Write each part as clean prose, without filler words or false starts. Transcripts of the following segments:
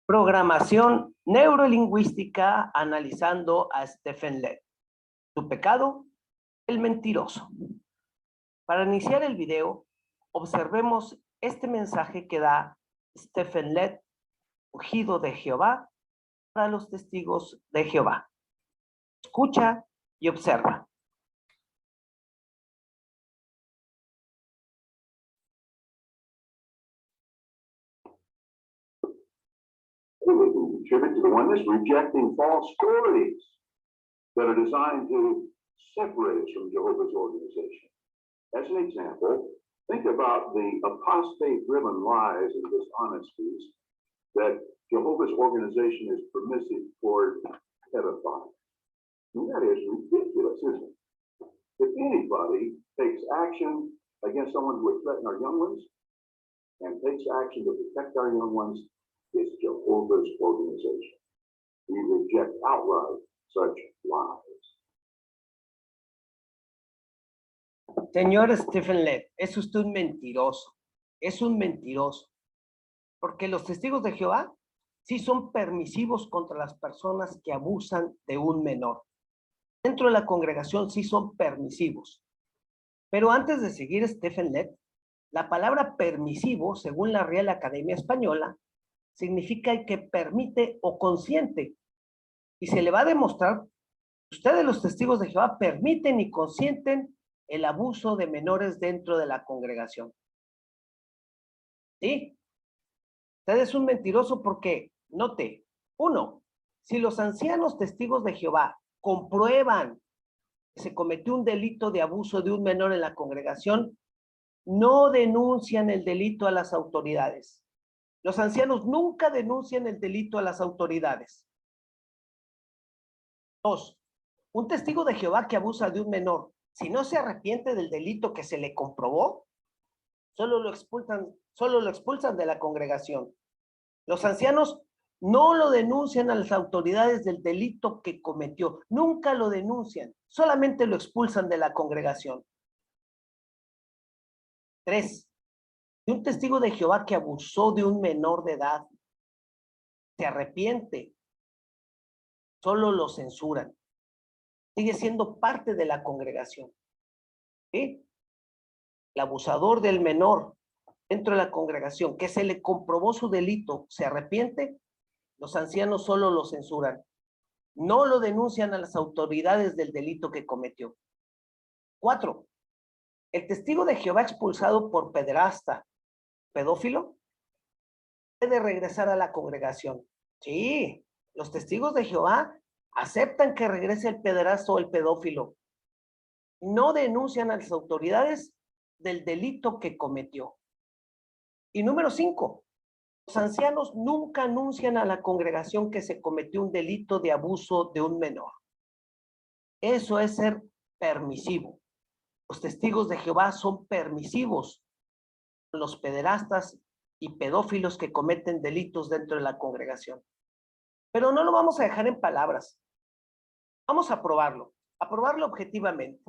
Programación neurolingüística analizando a Stephen Lett. Su pecado, el mentiroso. Para iniciar el video, observemos este mensaje que da Stephen Lett, ungido de Jehová, para los testigos de Jehová. Escucha y observa. Contribute to the oneness, rejecting false stories that are designed to separate us from Jehovah's organization. As an example, think about the apostate-driven lies and dishonesties that Jehovah's organization is permissive toward pedophiles. And that is ridiculous, isn't it? If anybody takes action against someone who would threaten our young ones and takes action to protect our young ones, it's Jehovah's organization. We reject outright such lies. Señor Stephen Lett, es usted un mentiroso. Es un mentiroso. Porque los testigos de Jehová sí son permisivos contra las personas que abusan de un menor. Dentro de la congregación sí son permisivos. Pero antes de seguir Stephen Lett, la palabra permisivo, según la Real Academia Española, significa que permite o consiente. Y se le va a demostrar que ustedes, los testigos de Jehová, permiten y consienten el abuso de menores dentro de la congregación. ¿Sí? Usted es un mentiroso porque, note, uno, si los ancianos testigos de Jehová comprueban que se cometió un delito de abuso de un menor en la congregación, no denuncian el delito a las autoridades. Los ancianos nunca denuncian el delito a las autoridades. Dos, un testigo de Jehová que abusa de un menor, si no se arrepiente del delito que se le comprobó, solo lo expulsan de la congregación. Los ancianos no lo denuncian a las autoridades del delito que cometió. Nunca lo denuncian, solamente lo expulsan de la congregación. Tres, un testigo de Jehová que abusó de un menor de edad se arrepiente, solo lo censuran. Sigue siendo parte de la congregación. ¿Sí? El abusador del menor dentro de la congregación, que se le comprobó su delito, se arrepiente, los ancianos solo lo censuran. No lo denuncian a las autoridades del delito que cometió. 4. El testigo de Jehová expulsado por pederasta, pedófilo, puede regresar a la congregación. Sí, los testigos de Jehová aceptan que regrese el pederasta o el pedófilo. No denuncian a las autoridades del delito que cometió. Y número 5, los ancianos nunca anuncian a la congregación que se cometió un delito de abuso de un menor. Eso es ser permisivo. Los testigos de Jehová son permisivos con los pederastas y pedófilos que cometen delitos dentro de la congregación. Pero no lo vamos a dejar en palabras. Vamos a probarlo objetivamente.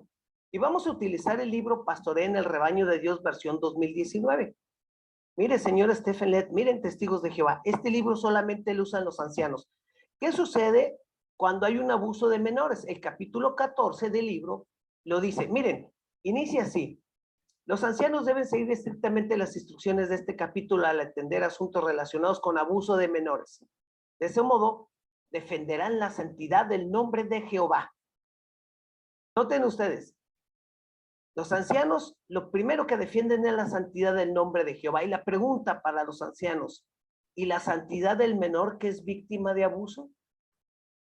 Y vamos a utilizar el libro Pastoré en el Rebaño de Dios, versión 2019. Mire, señor Stephen Lett, miren, testigos de Jehová, este libro solamente lo usan los ancianos. ¿Qué sucede cuando hay un abuso de menores? El capítulo 14 del libro lo dice. Miren, inicia así. Los ancianos deben seguir estrictamente las instrucciones de este capítulo al atender asuntos relacionados con abuso de menores. De ese modo, defenderán la santidad del nombre de Jehová. Noten ustedes, los ancianos lo primero que defienden es la santidad del nombre de Jehová. Y la pregunta para los ancianos, ¿y la santidad del menor que es víctima de abuso?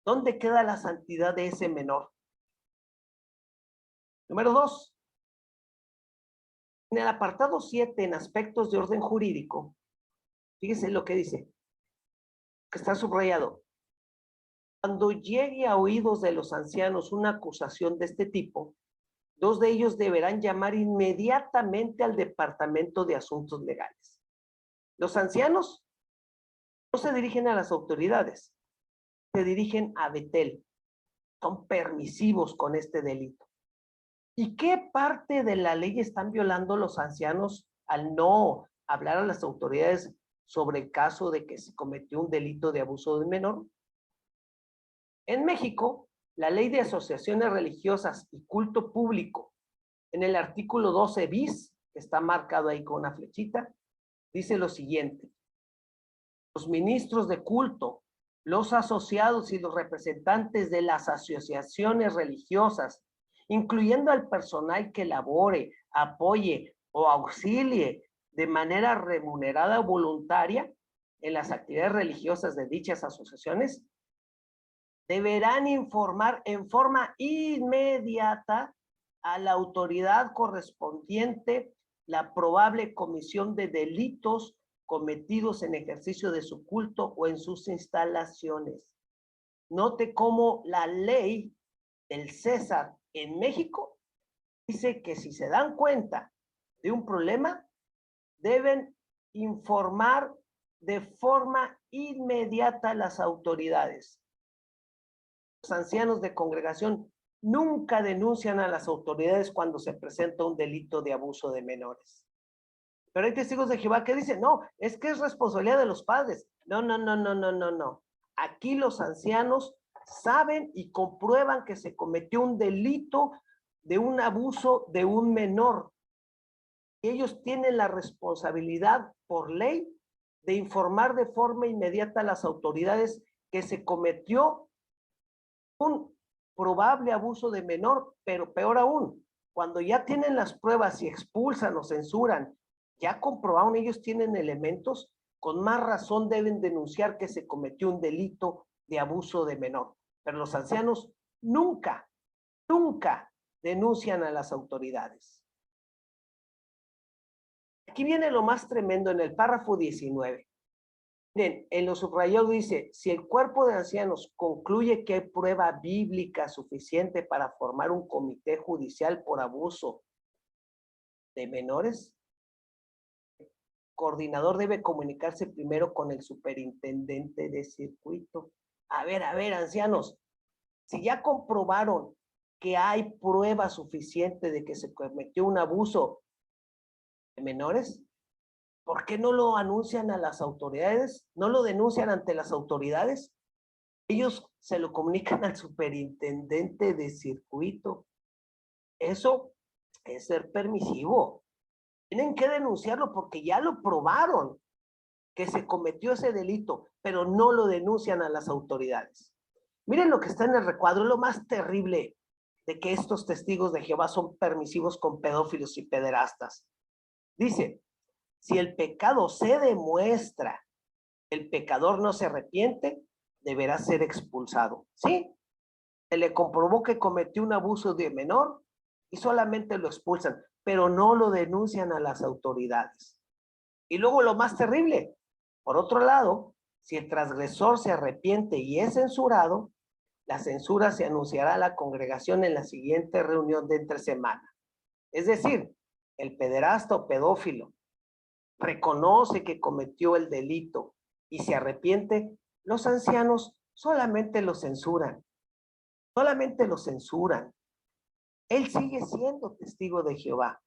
¿Dónde queda la santidad de ese menor? Número 2. En el apartado 7, en aspectos de orden jurídico, fíjese lo que dice, que está subrayado. Cuando llegue a oídos de los ancianos una acusación de este tipo, 2 de ellos deberán llamar inmediatamente al Departamento de Asuntos Legales. Los ancianos no se dirigen a las autoridades, se dirigen a Betel. Son permisivos con este delito. ¿Y qué parte de la ley están violando los ancianos al no hablar a las autoridades sobre el caso de que se cometió un delito de abuso de menor? En México, la Ley de Asociaciones Religiosas y Culto Público, en el artículo 12 bis, que está marcado ahí con una flechita, dice lo siguiente: los ministros de culto, los asociados y los representantes de las asociaciones religiosas, incluyendo al personal que labore, apoye o auxilie de manera remunerada o voluntaria en las actividades religiosas de dichas asociaciones, deberán informar en forma inmediata a la autoridad correspondiente la probable comisión de delitos cometidos en ejercicio de su culto o en sus instalaciones. Note cómo la ley del César en México dice que si se dan cuenta de un problema, deben informar de forma inmediata a las autoridades. Los ancianos de congregación nunca denuncian a las autoridades cuando se presenta un delito de abuso de menores. Pero hay testigos de Jehová que dicen, no, es que es responsabilidad de los padres. No. Aquí los ancianos saben y comprueban que se cometió un delito de un abuso de un menor. Y ellos tienen la responsabilidad por ley de informar de forma inmediata a las autoridades que se cometió un probable abuso de menor, pero peor aún, cuando ya tienen las pruebas y expulsan o censuran, ya comprobaron, ellos tienen elementos, con más razón deben denunciar que se cometió un delito de abuso de menor. Pero los ancianos nunca denuncian a las autoridades. Aquí viene lo más tremendo en el párrafo 19. Miren, en lo subrayado dice, si el cuerpo de ancianos concluye que hay prueba bíblica suficiente para formar un comité judicial por abuso de menores, el coordinador debe comunicarse primero con el superintendente de circuito. A ver, ancianos, si ya comprobaron que hay prueba suficiente de que se cometió un abuso de menores, ¿por qué no lo anuncian a las autoridades? ¿No lo denuncian ante las autoridades? Ellos se lo comunican al superintendente de circuito. Eso es ser permisivo. Tienen que denunciarlo porque ya lo probaron que se cometió ese delito, pero no lo denuncian a las autoridades. Miren lo que está en el recuadro, lo más terrible de que estos testigos de Jehová son permisivos con pedófilos y pederastas. Dice, si el pecado se demuestra, el pecador no se arrepiente, deberá ser expulsado. ¿Sí? Se le comprobó que cometió un abuso de menor y solamente lo expulsan, pero no lo denuncian a las autoridades. Y luego lo más terrible, por otro lado, si el transgresor se arrepiente y es censurado, la censura se anunciará a la congregación en la siguiente reunión de entre semana. Es decir, el pederasta o pedófilo reconoce que cometió el delito y se arrepiente, los ancianos solamente lo censuran. Él sigue siendo testigo de Jehová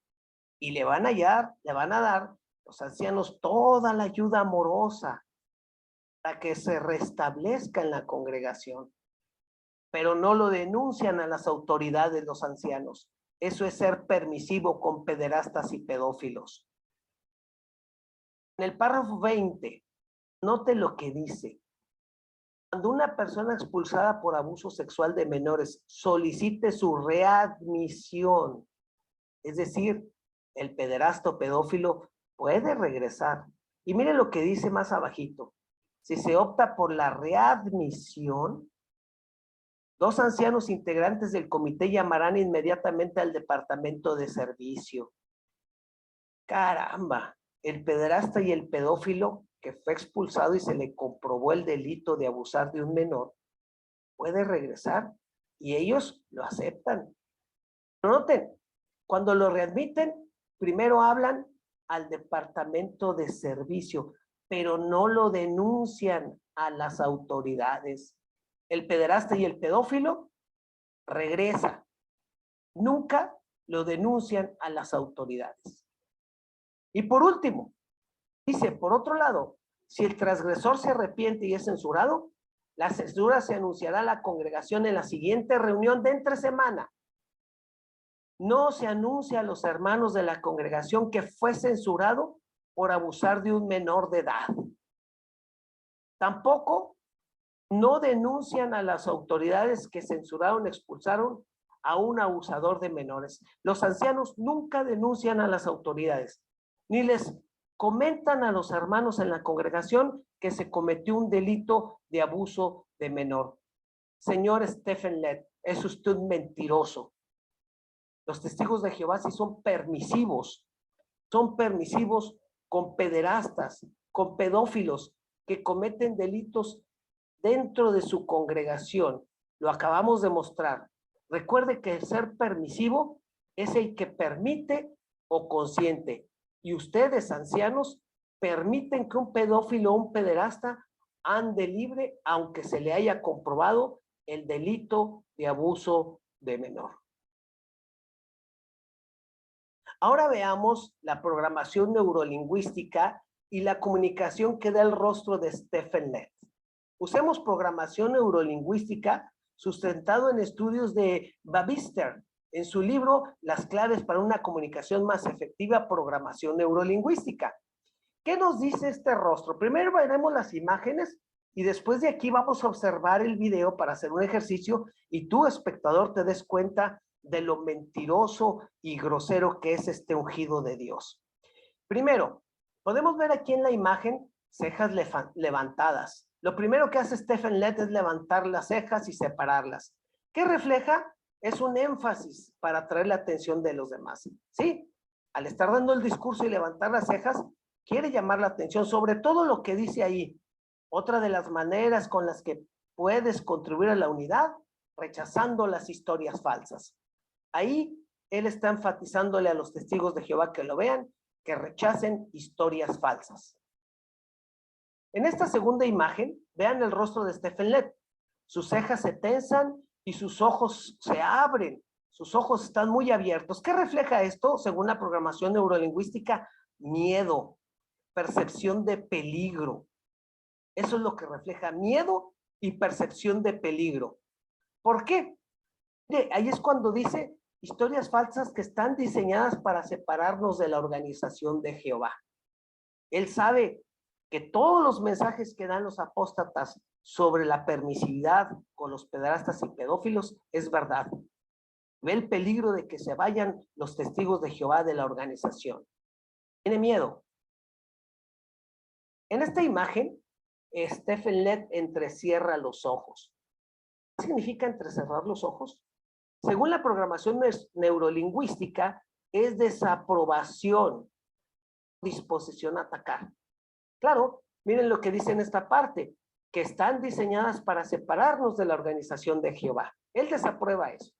y le van a dar los ancianos toda la ayuda amorosa para que se restablezca en la congregación. Pero no lo denuncian a las autoridades los ancianos. Eso es ser permisivo con pederastas y pedófilos. En el párrafo 20, note lo que dice. Cuando una persona expulsada por abuso sexual de menores solicite su readmisión, es decir, el pederasta o pedófilo puede regresar. Y mire lo que dice más abajito. Si se opta por la readmisión, 2 ancianos integrantes del comité llamarán inmediatamente al departamento de servicio. Caramba, el pederasta y el pedófilo que fue expulsado y se le comprobó el delito de abusar de un menor, puede regresar y ellos lo aceptan. Pero noten, cuando lo readmiten, primero hablan al departamento de servicio, pero no lo denuncian a las autoridades. El pederasta y el pedófilo regresa. Nunca lo denuncian a las autoridades. Y por último, dice, por otro lado, Si el transgresor se arrepiente y es censurado, la censura se anunciará a la congregación en la siguiente reunión de entre semana. No se anuncia a los hermanos de la congregación que fue censurado por abusar de un menor de edad. Tampoco no denuncian a las autoridades que censuraron, expulsaron a un abusador de menores. Los ancianos nunca denuncian a las autoridades, ni les comentan a los hermanos en la congregación que se cometió un delito de abuso de menor. Señor Stephen Lett, es usted un mentiroso. Los testigos de Jehová sí son permisivos con pederastas, con pedófilos que cometen delitos dentro de su congregación. Lo acabamos de mostrar. Recuerde que el ser permisivo es el que permite o consiente. Y ustedes, ancianos, permiten que un pedófilo o un pederasta ande libre aunque se le haya comprobado el delito de abuso de menor. Ahora veamos la programación neurolingüística y la comunicación que da el rostro de Stephen Lett. Usemos programación neurolingüística sustentado en estudios de Babister en su libro Las claves para una comunicación más efectiva, programación neurolingüística. ¿Qué nos dice este rostro? Primero veremos las imágenes y después de aquí vamos a observar el video para hacer un ejercicio y tú, espectador, te des cuenta de lo mentiroso y grosero que es este ungido de Dios. Primero, podemos ver aquí en la imagen cejas levantadas. Lo primero que hace Stephen Lett es levantar las cejas y separarlas. ¿Qué refleja? Es un énfasis para atraer la atención de los demás. ¿Sí? Al estar dando el discurso y levantar las cejas, quiere llamar la atención sobre todo lo que dice ahí. Otra de las maneras con las que puedes contribuir a la unidad, rechazando las historias falsas. Ahí él está enfatizándole a los testigos de Jehová que lo vean, que rechacen historias falsas. En esta segunda imagen, vean el rostro de Stephen Lett. Sus cejas se tensan y sus ojos se abren. Sus ojos están muy abiertos. ¿Qué refleja esto? Según la programación neurolingüística, miedo, percepción de peligro. Eso es lo que refleja miedo y percepción de peligro. ¿Por qué? Ahí es cuando dice historias falsas que están diseñadas para separarnos de la organización de Jehová. Él sabe que todos los mensajes que dan los apóstatas sobre la permisividad con los pederastas y pedófilos es verdad. Ve el peligro de que se vayan los testigos de Jehová de la organización. Tiene miedo. En esta imagen, Stephen Lett entrecierra los ojos. ¿Qué significa entrecerrar los ojos? Según la programación neurolingüística, es desaprobación, disposición a atacar. Claro, miren lo que dice en esta parte, que están diseñadas para separarnos de la organización de Jehová. Él desaprueba eso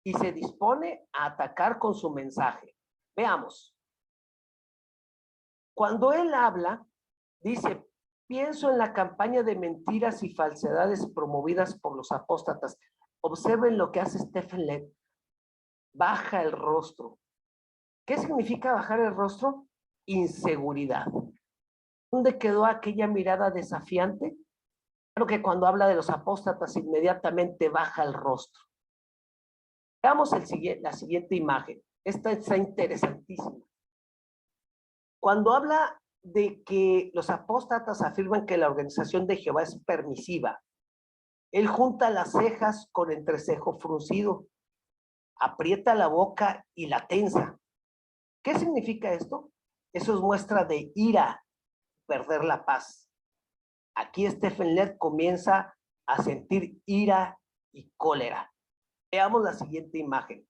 y se dispone a atacar con su mensaje. Veamos. Cuando él habla, dice, pienso en la campaña de mentiras y falsedades promovidas por los apóstatas. Observen lo que hace Stephen Lett. Baja el rostro. ¿Qué significa bajar el rostro? Inseguridad. ¿Dónde quedó aquella mirada desafiante? Claro que cuando habla de los apóstatas inmediatamente baja el rostro. Veamos la siguiente imagen. Esta está interesantísima. Cuando habla de que los apóstatas afirman que la organización de Jehová es permisiva, él junta las cejas con entrecejo fruncido, aprieta la boca y la tensa. ¿Qué significa esto? Eso es muestra de ira, perder la paz. Aquí Stephen Lett comienza a sentir ira y cólera. Veamos la siguiente imagen.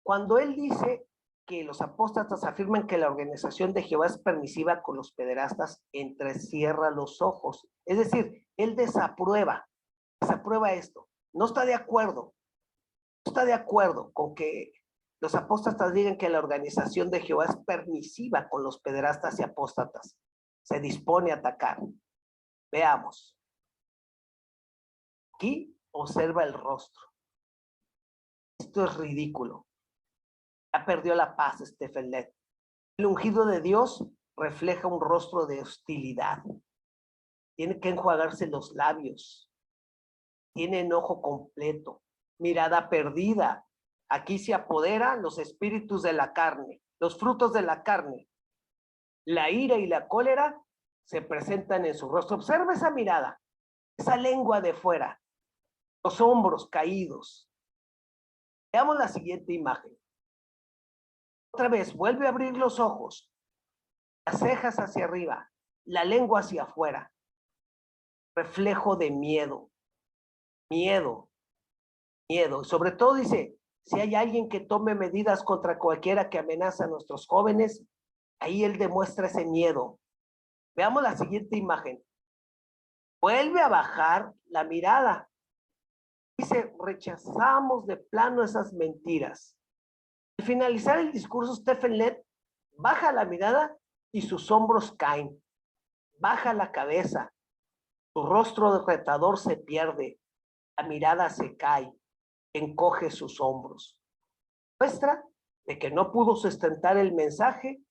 Cuando él dice que los apóstatas afirman que la organización de Jehová es permisiva con los pederastas, entrecierra los ojos. Es decir, él desaprueba esto. No está de acuerdo. No está de acuerdo con que los apóstatas digan que la organización de Jehová es permisiva con los pederastas y apóstatas. Se dispone a atacar. Veamos. Aquí observa el rostro. Esto es ridículo. Ya perdió la paz Stephen Lett. El ungido de Dios refleja un rostro de hostilidad. Tiene que enjuagarse los labios. Tiene enojo completo, mirada perdida. Aquí se apoderan los espíritus de la carne, los frutos de la carne. La ira y la cólera se presentan en su rostro. Observa esa mirada, esa lengua de fuera, los hombros caídos. Veamos la siguiente imagen. Otra vez, vuelve a abrir los ojos, las cejas hacia arriba, la lengua hacia afuera. Reflejo de miedo, miedo. Y sobre todo dice, si hay alguien que tome medidas contra cualquiera que amenaza a nuestros jóvenes, ahí él demuestra ese miedo. Veamos la siguiente imagen. Vuelve a bajar la mirada. Dice, rechazamos de plano esas mentiras. Al finalizar el discurso, Stephen Lett baja la mirada y sus hombros caen. Baja la cabeza. Su rostro de retador se pierde. La mirada se cae. Encoge sus hombros. Muestra de que no pudo sustentar el mensaje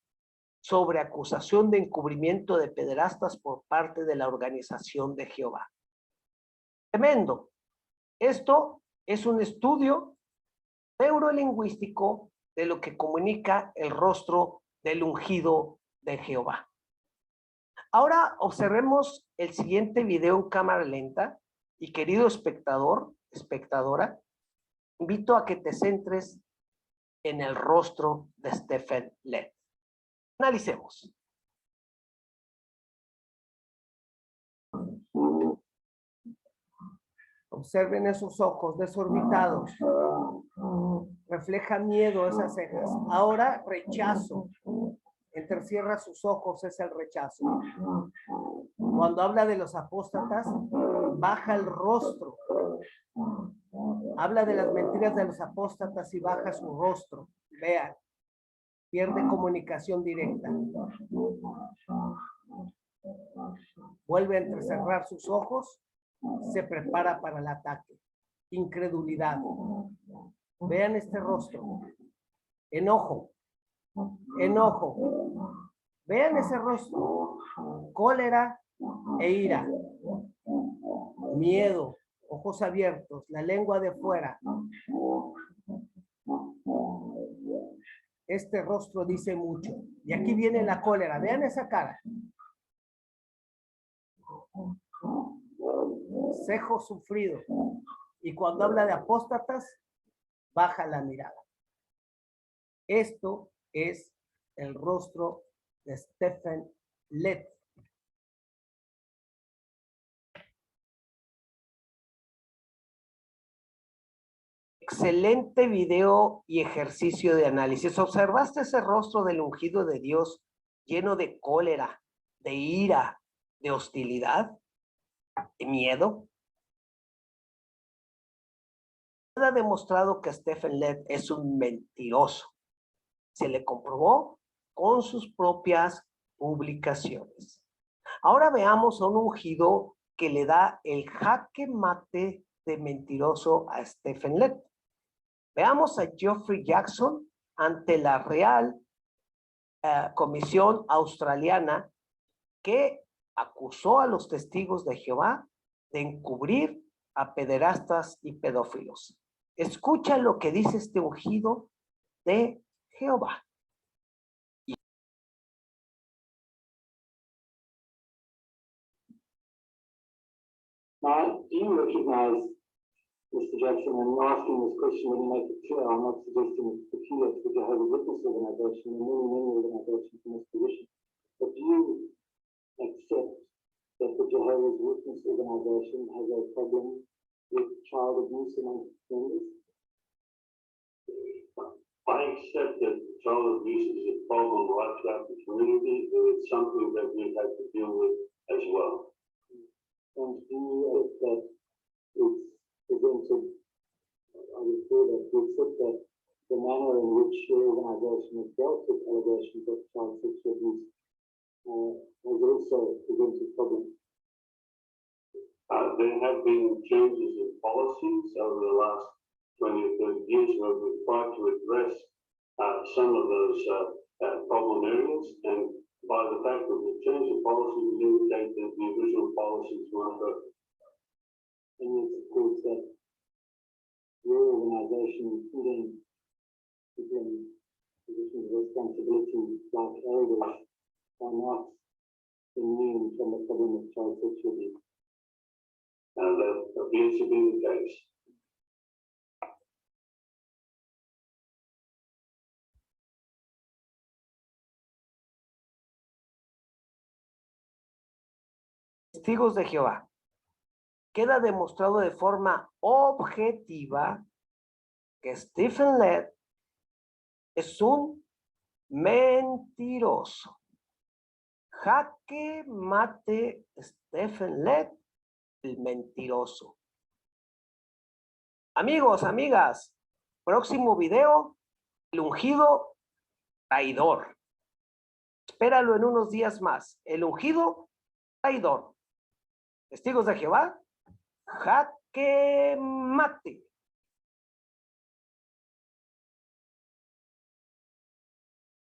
sobre acusación de encubrimiento de pederastas por parte de la organización de Jehová. Tremendo. Esto es un estudio neurolingüístico de lo que comunica el rostro del ungido de Jehová. Ahora observemos el siguiente video en cámara lenta y querido espectador, espectadora, invito a que te centres en el rostro de Stephen Lett. Analicemos. Observen esos ojos desorbitados. Refleja miedo esas cejas. Ahora rechazo. Entrecierra sus ojos, es el rechazo. Cuando habla de los apóstatas, baja el rostro. Habla de las mentiras de los apóstatas y baja su rostro. Vean, pierde comunicación directa. Vuelve a entrecerrar sus ojos, se prepara para el ataque. Incredulidad. Vean este rostro. Enojo. Enojo. Vean ese rostro. Cólera e ira. Miedo. Ojos abiertos. La lengua de fuera. Este rostro dice mucho. Y aquí viene la cólera. Vean esa cara. Cejo sufrido. Y cuando habla de apóstatas, baja la mirada. Esto es el rostro de Stephen Lett. Excelente video y ejercicio de análisis. ¿Observaste ese rostro del ungido de Dios lleno de cólera, de ira, de hostilidad, de miedo? Ha demostrado que Stephen Lett es un mentiroso. Se le comprobó con sus propias publicaciones. Ahora veamos a un ungido que le da el jaque mate de mentiroso a Stephen Lett. Veamos a Geoffrey Jackson ante la Real Comisión Australiana que acusó a los testigos de Jehová de encubrir a pederastas y pedófilos. Escucha lo que dice este ungido de Jehová. Now, do you recognize, Mr. Jackson, and you're asking this question when you make it clear, I'm not suggesting it's peculiar to the Jehovah's Witness organization and many organizations in this position, but do you accept that the Jehovah's Witness organization has a problem with child abuse among members? I accept that child abuse is a problem right throughout the community, and it's something that we have to deal with as well. And do you accept that it's presented, I would say that you accept that the manner in which your organization has dealt with allegations of child sexual abuse has also presented problems? There have been changes in policies over the last 20 or 30 years where we've tried to address some of those problem areas, and by the fact that the change of policy would indicate that the original policies were effective. And it supports that your organization, including people in positions of responsibility like elders, are not immune from the problem of child sexual abuse. And that appears to be the case. Testigos de Jehová. Queda demostrado de forma objetiva que Stephen Lett es un mentiroso. Jaque mate Stephen Lett, el mentiroso. Amigos, amigas, próximo video, el ungido traidor. Espéralo en unos días más. El ungido traidor. Testigos de Jehová, jaque mate.